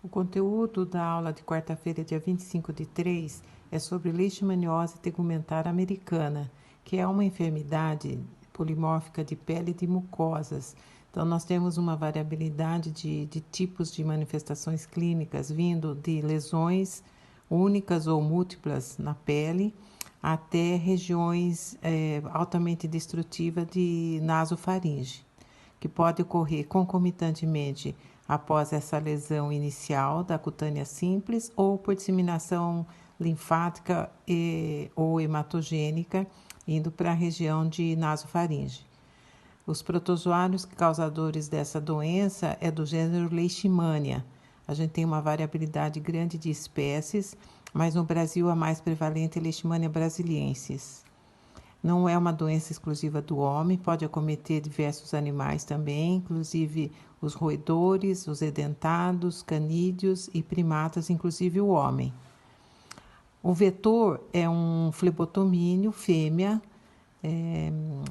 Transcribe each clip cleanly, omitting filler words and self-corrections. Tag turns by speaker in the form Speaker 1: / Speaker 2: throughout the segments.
Speaker 1: O conteúdo da aula de quarta-feira, dia 25/3, é sobre leishmaniose tegumentar americana, que é uma enfermidade polimórfica de pele e de mucosas. Então, nós temos uma variabilidade de tipos de manifestações clínicas, vindo de lesões únicas ou múltiplas na pele, até regiões altamente destrutivas de nasofaringe, que pode ocorrer concomitantemente após essa lesão inicial da cutânea simples ou por disseminação linfática ou hematogênica, indo para a região de nasofaringe. Os protozoários causadores dessa doença é do gênero Leishmania. A gente tem uma variabilidade grande de espécies, mas no Brasil a mais prevalente é Leishmania brasiliensis. Não é uma doença exclusiva do homem, pode acometer diversos animais também, inclusive os roedores, os edentados, canídeos e primatas, inclusive o homem. O vetor é um flebotomínio fêmea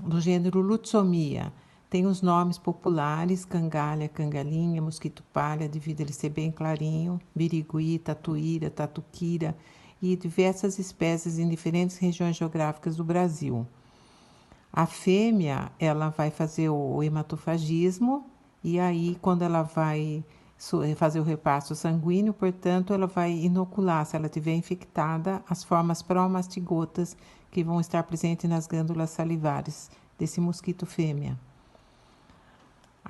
Speaker 1: do gênero Lutzomia. Tem os nomes populares: cangalha, cangalinha, mosquito palha, devido a ele ser bem clarinho, birigui, tatuíra, tatuquira e diversas espécies em diferentes regiões geográficas do Brasil. A fêmea, ela vai fazer o hematofagismo e aí, quando ela vai fazer o repasto sanguíneo, portanto, ela vai inocular, se ela estiver infectada, as formas promastigotas que vão estar presentes nas glândulas salivares desse mosquito fêmea.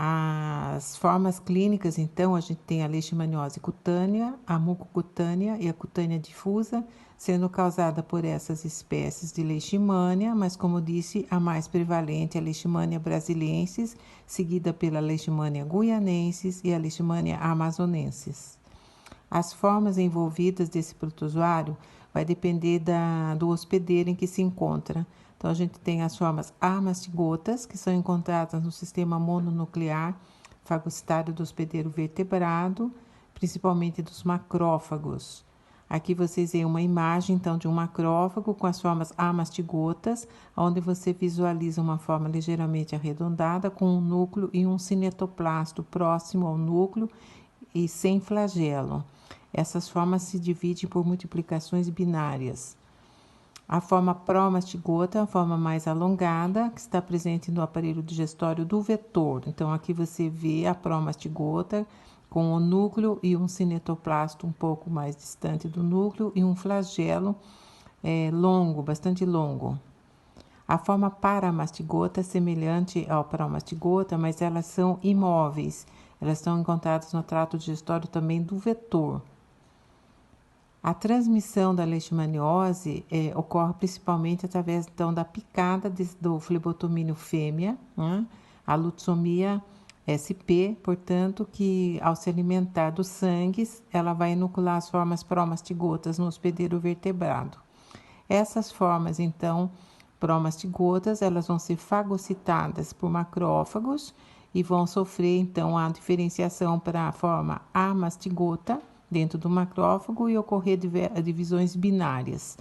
Speaker 1: As formas clínicas, então, a gente tem a leishmaniose cutânea, a mucocutânea e a cutânea difusa, sendo causada por essas espécies de leishmania, mas, como disse, a mais prevalente é a Leishmania brasiliensis, seguida pela Leishmania guianensis e a Leishmania amazonensis. As formas envolvidas desse protozoário vai depender do hospedeiro em que se encontra. Então, a gente tem as formas amastigotas, que são encontradas no sistema mononuclear fagocitário do hospedeiro vertebrado, principalmente dos macrófagos. Aqui vocês veem uma imagem, então, de um macrófago com as formas amastigotas, onde você visualiza uma forma ligeiramente arredondada, com um núcleo e um cinetoplasto próximo ao núcleo e sem flagelo. Essas formas se dividem por multiplicações binárias. A forma promastigota é a forma mais alongada, que está presente no aparelho digestório do vetor. Então, aqui você vê a promastigota com o núcleo e um cinetoplasto um pouco mais distante do núcleo e um flagelo longo, bastante longo. A forma paramastigota é semelhante ao promastigota, mas elas são imóveis. Elas estão encontradas no trato digestório também do vetor. A transmissão da leishmaniose ocorre principalmente através, então, da picada do flebotomínio fêmea, né? A Lutzomia sp, portanto, que ao se alimentar do sangue, ela vai inocular as formas promastigotas no hospedeiro vertebrado. Essas formas, então, promastigotas, elas vão ser fagocitadas por macrófagos e vão sofrer, então, a diferenciação para a forma amastigota dentro do macrófago e ocorrer divisões binárias.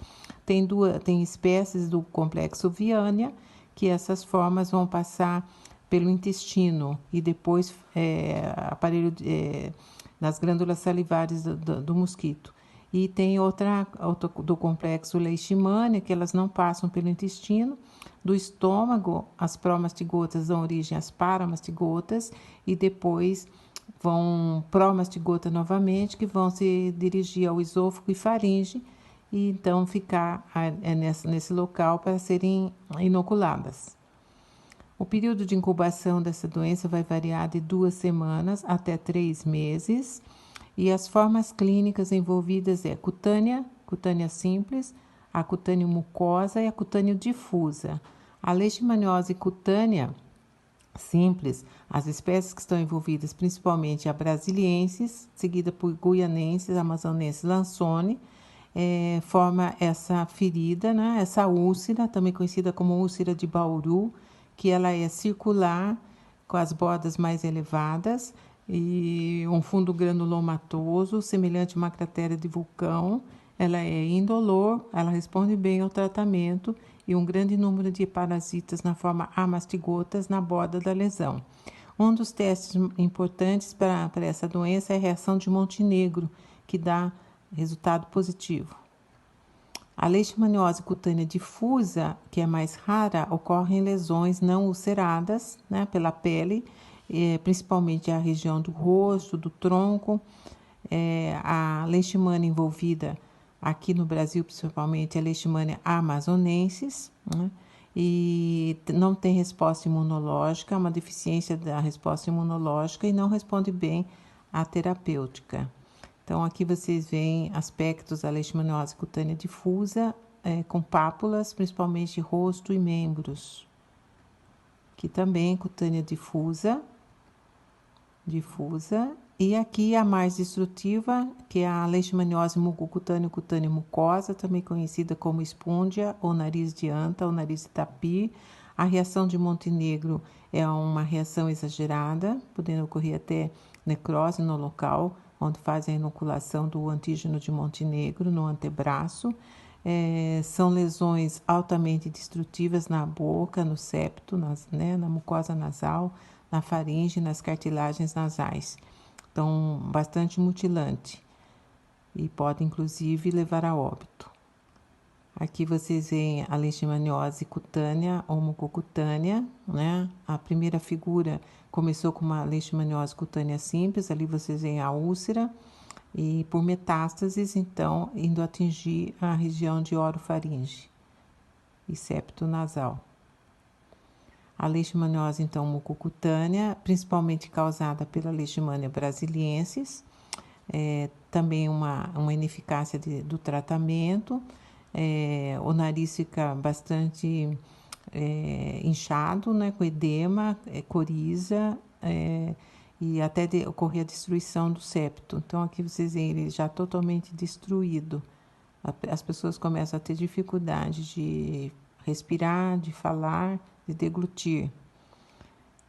Speaker 1: Tem espécies do complexo Viania que essas formas vão passar pelo intestino e depois nas glândulas salivares do mosquito. E tem outra do complexo Leishmania, que elas não passam pelo intestino. Do estômago, as promastigotas dão origem às paramastigotas e depois vão promastigota novamente, que vão se dirigir ao esôfago e faringe e então ficar nesse local para serem inoculadas. O período de incubação dessa doença vai variar de 2 semanas até 3 meses e as formas clínicas envolvidas é cutânea simples, a cutânea mucosa e a cutânea difusa. A leishmaniose cutânea simples, as espécies que estão envolvidas, principalmente a brasiliensis, seguida por guianensis, amazonensis, lansone, forma essa ferida, né? Essa úlcera, também conhecida como úlcera de Bauru, que ela é circular, com as bordas mais elevadas e um fundo granulomatoso, semelhante a uma cratera de vulcão. Ela é indolor, ela responde bem ao tratamento e um grande número de parasitas na forma amastigotas na borda da lesão. Um dos testes importantes para essa doença é a reação de Montenegro, que dá resultado positivo. A leishmaniose cutânea difusa, que é mais rara, ocorre em lesões não ulceradas, né, pela pele, principalmente a região do rosto, do tronco. A leishmania envolvida aqui no Brasil, principalmente, é a leishmania amazonensis, né, e não tem resposta imunológica, é uma deficiência da resposta imunológica e não responde bem à terapêutica. Então, aqui vocês veem aspectos da leishmaniose cutânea difusa, com pápulas, principalmente rosto e membros. Aqui também cutânea difusa. E aqui a mais destrutiva, que é a leishmaniose mucocutânea cutânea mucosa, também conhecida como espúndia, ou nariz de anta, ou nariz de tapir. A reação de Montenegro é uma reação exagerada, podendo ocorrer até necrose no local, onde fazem a inoculação do antígeno de Montenegro no antebraço. São lesões altamente destrutivas na boca, no septo, na mucosa nasal, na faringe, nas cartilagens nasais. Então, bastante mutilante e pode, inclusive, levar a óbito. Aqui vocês veem a leishmaniose cutânea ou mucocutânea, né? A primeira figura começou com uma leishmaniose cutânea simples, ali vocês veem a úlcera, e por metástases, então, indo atingir a região de orofaringe e septo nasal. A leishmaniose, então, mucocutânea, principalmente causada pela leishmania brasiliensis, também uma ineficácia do tratamento, o nariz fica bastante inchado, né, com edema, coriza, e até ocorrer a destruição do septo. Então, aqui vocês veem ele já totalmente destruído. As pessoas começam a ter dificuldade de respirar, de falar, de deglutir.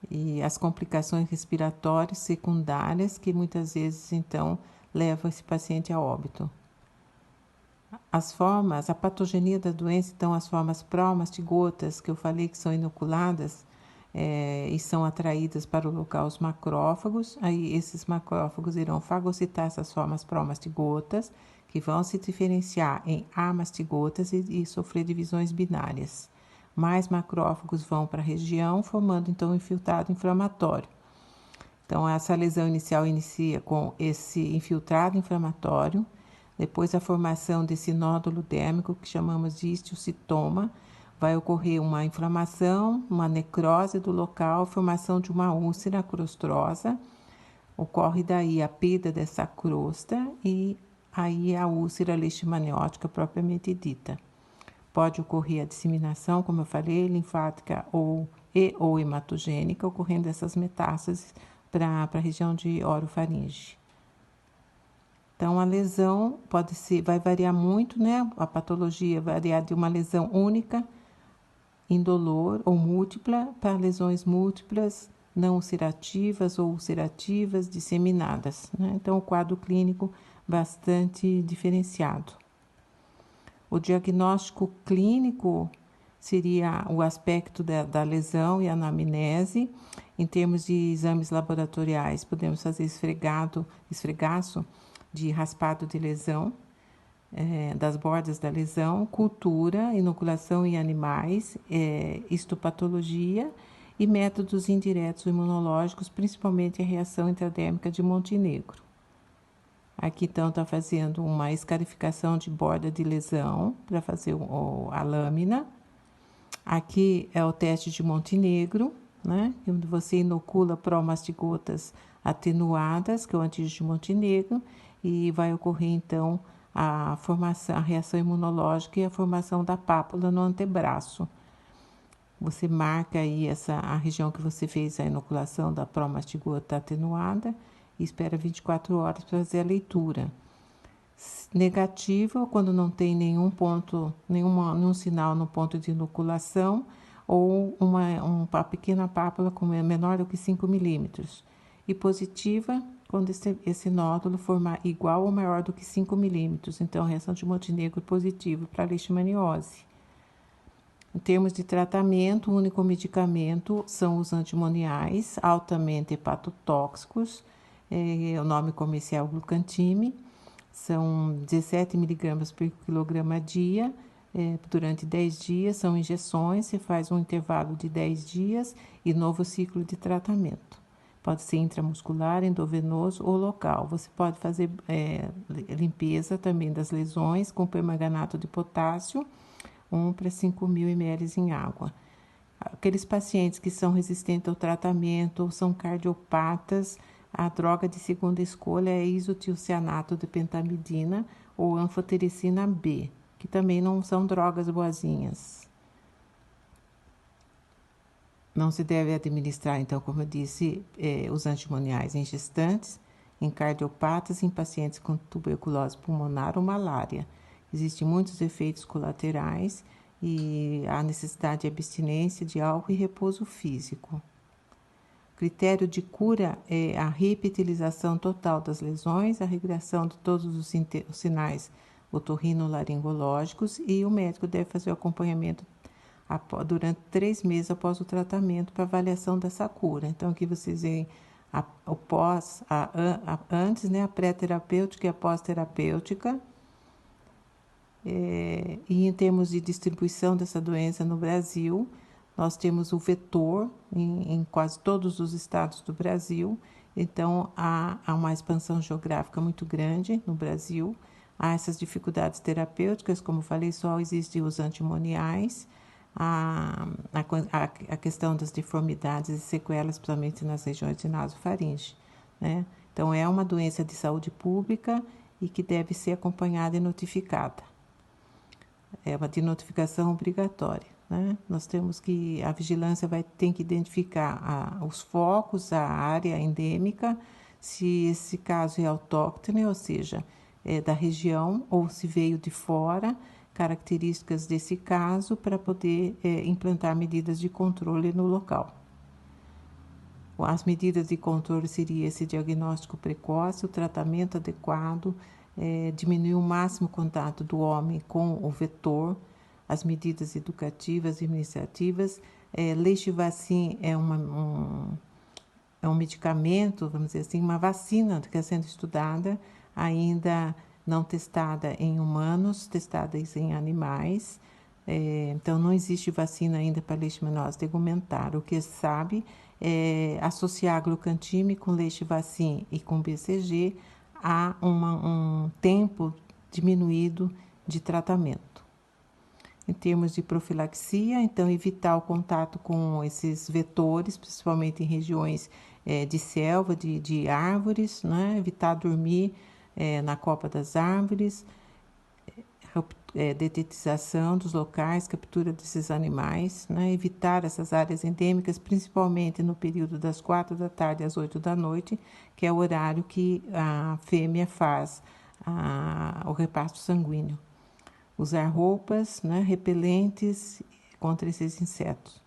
Speaker 1: E as complicações respiratórias secundárias, que muitas vezes, então, levam esse paciente a óbito. A patogenia da doença, então, as formas pró-mastigotas, que eu falei que são inoculadas, e são atraídas para o local os macrófagos. Aí esses macrófagos irão fagocitar essas formas pró-mastigotas, que vão se diferenciar em amastigotas e sofrer divisões binárias. Mais macrófagos vão para a região, formando então um infiltrado inflamatório. Então, essa lesão inicial inicia com esse infiltrado inflamatório, depois a formação desse nódulo dérmico, que chamamos de histiocitoma. Vai ocorrer uma inflamação, uma necrose do local, formação de uma úlcera crostrosa. Ocorre daí a perda dessa crosta e aí a úlcera leishmaniótica propriamente dita. Pode ocorrer a disseminação, como eu falei, linfática ou hematogênica, ocorrendo essas metástases para a região de orofaringe. Então, a lesão vai variar muito, né? A patologia variar de uma lesão única, indolor ou múltipla, para lesões múltiplas, não ulcerativas ou ulcerativas disseminadas, né? Então, o quadro clínico bastante diferenciado. O diagnóstico clínico seria o aspecto da lesão e a anamnese. Em termos de exames laboratoriais, podemos fazer esfregaço de raspado de lesão, das bordas da lesão, cultura, inoculação em animais, histopatologia e métodos indiretos imunológicos, principalmente a reação intradérmica de Montenegro. Aqui, então, está fazendo uma escarificação de borda de lesão para fazer a lâmina. Aqui é o teste de Montenegro, né? Onde você inocula pró-mastigotas atenuadas, que é o antígeno de Montenegro, e vai ocorrer, então, a reação imunológica e a formação da pápula no antebraço. Você marca aí a região que você fez a inoculação da pró-mastigota atenuada e espera 24 horas para fazer a leitura. Negativa, quando não tem nenhum sinal no ponto de inoculação, ou uma pequena pápula menor do que 5 milímetros. E positiva, quando esse nódulo formar igual ou maior do que 5 milímetros. Então, reação de Montenegro positivo para a leishmaniose. Em termos de tratamento, o único medicamento são os antimoniais, altamente hepatotóxicos, o nome comercial Glucantime, são 17 miligramas por quilograma dia, durante 10 dias, são injeções, se faz um intervalo de 10 dias e novo ciclo de tratamento. Pode ser intramuscular, endovenoso ou local. Você pode fazer limpeza também das lesões com permanganato de potássio, 1 para 5.000 ml em água. Aqueles pacientes que são resistentes ao tratamento ou são cardiopatas, a droga de segunda escolha é isotiocianato de pentamidina ou anfotericina B, que também não são drogas boazinhas. Não se deve administrar, então, como eu disse, os antimoniais em gestantes, em cardiopatas, em pacientes com tuberculose pulmonar ou malária. Existem muitos efeitos colaterais e há necessidade de abstinência de álcool e repouso físico. Critério de cura é a reepitelização total das lesões, a regressão de todos os sinais otorrinolaringológicos e o médico deve fazer o acompanhamento durante 3 meses após o tratamento para avaliação dessa cura. Então, aqui vocês veem antes, né, a pré-terapêutica e a pós-terapêutica. E em termos de distribuição dessa doença no Brasil, nós temos o vetor em quase todos os estados do Brasil, então há uma expansão geográfica muito grande no Brasil. Há essas dificuldades terapêuticas, como falei, só existem os antimoniais, a questão das deformidades e sequelas, principalmente nas regiões de nasofaringe, né? Então, é uma doença de saúde pública e que deve ser acompanhada e notificada. É uma de notificação obrigatória, né? Nós temos que, a vigilância tem que identificar os focos, a área endêmica, se esse caso é autóctone, ou seja, é da região, ou se veio de fora, características desse caso para poder implantar medidas de controle no local. As medidas de controle seriam esse diagnóstico precoce, o tratamento adequado, diminuir o máximo o contato do homem com o vetor, as medidas educativas e administrativas. Leishvacin é um medicamento, vamos dizer assim, uma vacina que está sendo estudada, ainda não testada em humanos, testada em animais. Então, não existe vacina ainda para leishmaniose tegumentar. O que se sabe é associar glucantime com leishvacin e com BCG a um tempo diminuído de tratamento. Em termos de profilaxia, então, evitar o contato com esses vetores, principalmente em regiões de selva, de árvores, né? Evitar dormir na copa das árvores, detetização dos locais, captura desses animais, né? Evitar essas áreas endêmicas, principalmente no período das 4 da tarde às 8 da noite, que é o horário que a fêmea faz o reparto sanguíneo. Usar roupas, né, repelentes contra esses insetos.